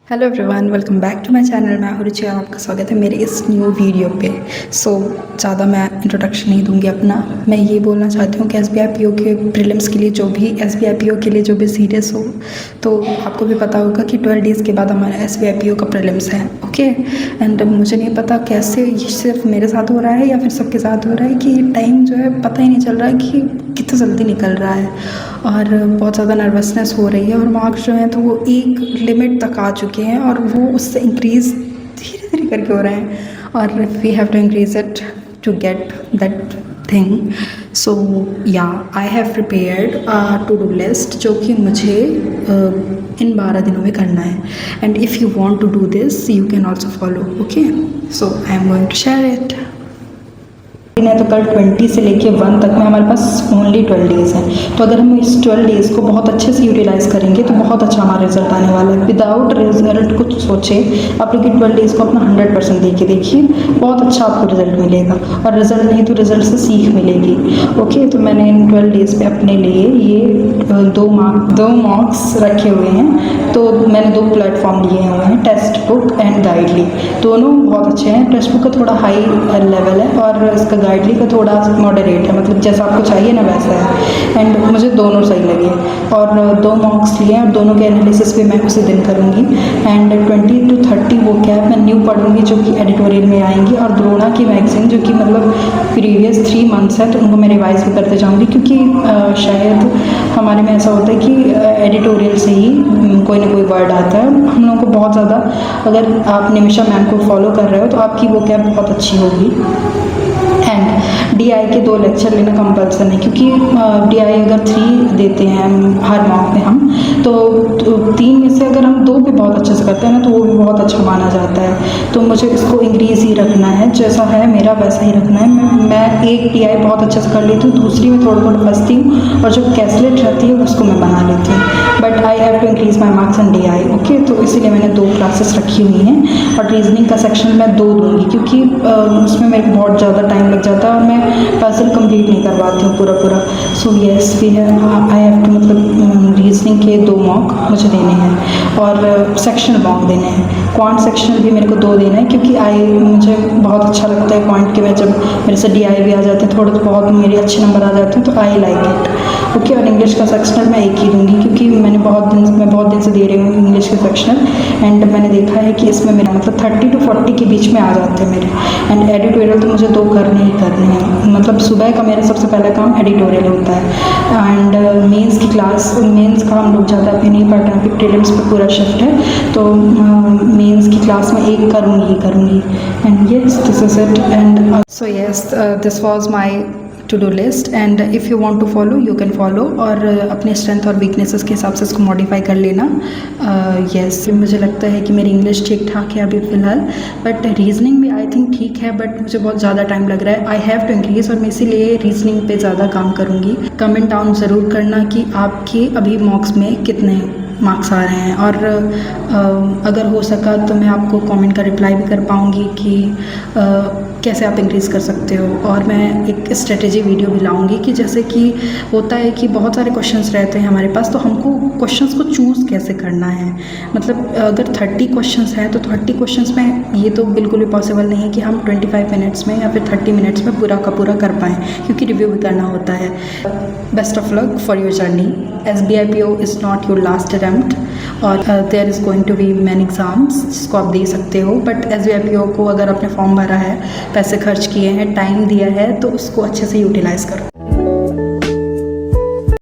Hello everyone, welcome back to my channel. मैं हूँ रुचि और आपका स्वागत है मेरे इस न्यू वीडियो पे। ज़्यादा मैं इंट्रोडक्शन नहीं दूंगी अपना। मैं ये बोलना चाहती हूँ कि SBI PO के प्रीलिम्स के लिए जो भी SBI PO के लिए जो भी सीरियस हो, तो आपको भी पता होगा कि 12 डेज़ के बाद हमारा SBI PO का प्रीलिम्स है। ओके, एंड मुझे नहीं पता कैसे ये सिर्फ मेरे साथ हो रहा है या फिर सबके साथ हो रहा है कि टाइम जो है पता ही नहीं चल रहा है कि कितना जल्दी निकल रहा है, और बहुत ज़्यादा नर्वसनेस हो रही है। और मार्क्स जो हैं तो वो एक लिमिट तक आ चुके हैं और वो उससे इंक्रीज़ धीरे धीरे करके हो रहे हैं, और we have to increase it to get that thing. So yeah I have prepared to do list जो कि मुझे इन 12 दिनों में करना है। And if you want to do this you can also follow. Okay, so I am going to share it. तो कल 20 से लेके 1 तक में हमारे पास ओनली 12 डेज़ हैं। तो अगर हम इस 12 डेज़ को बहुत अच्छे से यूटिलाइज़ करेंगे तो बहुत अच्छा हमारा रिजल्ट आने वाला है। विदाउट रिजल्ट कुछ सोचे, आप लोग 12 डेज़ को अपना 100% दे के देखिए, बहुत अच्छा आपको रिजल्ट मिलेगा। और रिजल्ट नहीं तो रिजल्ट से सीख मिलेगी। ओके, तो मैंने इन 12 डेज़ पे अपने लिए ये दो मॉक्स रखे हुए हैं। तो मैंने 2 प्लेटफॉर्म लिए हुए हैं, टेक्स्ट बुक एंड गाइडली। दोनों बहुत अच्छे हैं। टेक्स्ट बुक का थोड़ा हाई लेवल है और इसका गाइडली का थोड़ा मॉडरेट है, मतलब जैसा आपको चाहिए ना वैसा है। एंड मुझे दोनों सही लगे और 2 मॉक्स लिए और दोनों के एनालिसिस भी मैं उसी दिन करूँगी। एंड 20 to 30 वो क्या है मैं न्यू पढ़ूँगी जो कि एडिटोरियल में आएंगी, और द्रोणा की मैगजीन जो कि मतलब प्रीवियस 3 मंथ्स है तो उनको मैं रिवाइज भी करते जाऊँगी, क्योंकि शायद हमारे में ऐसा होता है कि एडिटोरियल से ही कोई ना कोई वर्ड आता है। हम लोगों को बहुत ज़्यादा, अगर आप निमिषा मैम को फॉलो कर रहे हो तो आपकी वो क्या बहुत अच्छी होगी। एंड DI के 2 लेक्चर लेना कंपल्सन है, क्योंकि DI अगर 3 देते हैं हर मॉक में हम, तो 3 में से अगर हम 2 भी बहुत अच्छे से करते हैं ना तो वो भी बहुत अच्छा माना जाता है। तो मुझे इसको इंक्रीज़ ही रखना है, जैसा है मेरा वैसा ही रखना है। मैं एक DI बहुत अच्छे से कर लेती हूँ, दूसरी में थोड़ा थोड़ा फंसती हूँ, और जो कैसलेट रहती है उसको मैं बना लेती हूँ। But I have to increase my marks in DI। Okay, तो इसीलिए मैंने 2 क्लासेस रखी हुई हैं। और रीजनिंग का सेक्शन मैं 2 दूँगी, क्योंकि उसमें मेरे को बहुत ज़्यादा टाइम लग जाता है और मैं पजल कंप्लीट नहीं करवाती हूँ पूरा। So yes we have I have to, मतलब रीजनिंग के 2 मॉक मुझे देने हैं और सेक्शनल मॉक देने हैं। क्वांट सेक्शनल भी मेरे को 2 देना है, क्योंकि मुझे बहुत अच्छा लगता है क्वांट के में जब मेरे से DI भी आ जाते हैं, थोड़े बहुत मेरे अच्छे नंबर आ जाते हैं, तो आई लाइक इट। ओके, और इंग्लिश का सेक्शनल मैं एक ही दूँगी, क्योंकि मैं बहुत दिन से दे रही हूँ इंग्लिश के सेक्शनल। एंड मैंने देखा है कि इसमें मेरा मतलब 30 to 40 के बीच में आ जाते हैं मेरे। एंड एडिटोरियल तो मुझे 2 करने हैं, मतलब सुबह का मेरा सबसे पहला काम एडिटोरियल होता है। एंड मेंस की क्लास, मेंस का हम लोग ज़्यादा अभी नहीं पढ़ रहे हैं, अभी प्रीलिम्स पे पूरा शिफ्ट है, तो मेंस की क्लास में एक करूँगी। And yes, this is it. And so yes, this was my to do list, and if you want to follow you can follow, और अपने स्ट्रेंथ और वीकनेसेस के हिसाब से इसको मॉडिफाई कर लेना। येस, मुझे लगता है कि मेरी इंग्लिश ठीक ठाक है अभी फ़िलहाल, बट रीजनिंग भी आई थिंक ठीक है, बट मुझे बहुत ज़्यादा टाइम लग रहा है। आई हैव टू इंक्रीज़, और मैं इसीलिए रीजनिंग पे ज़्यादा काम करूँगी। कमेंट डाउन ज़रूर करना कि आपके अभी मॉक्स में कितने मार्क्स आ रहे हैं, और अगर हो सका तो मैं आपको कमेंट का रिप्लाई भी कर पाऊँगी कि कैसे आप इंक्रीज़ कर सकते हो। और मैं एक स्ट्रेटेजी वीडियो भी लाऊंगी कि जैसे कि होता है कि बहुत सारे क्वेश्चंस रहते हैं हमारे पास, तो हमको क्वेश्चंस को चूज़ कैसे करना है। मतलब अगर 30 क्वेश्चंस हैं तो 30 क्वेश्चंस में ये तो बिल्कुल भी पॉसिबल नहीं है कि हम 25 मिनट्स में या फिर 30 मिनट्स में पूरा का पूरा कर पाएँ, क्योंकि रिव्यू भी करना होता है। Best of luck for your journey. SBI PO is not your last attempt, और there is going to be many exams जिसको आप दे सकते हो। बट SBI PO को अगर आपने फॉर्म भरा है, पैसे खर्च किए हैं, टाइम दिया है, तो उसको अच्छे से यूटिलाइज़ करो।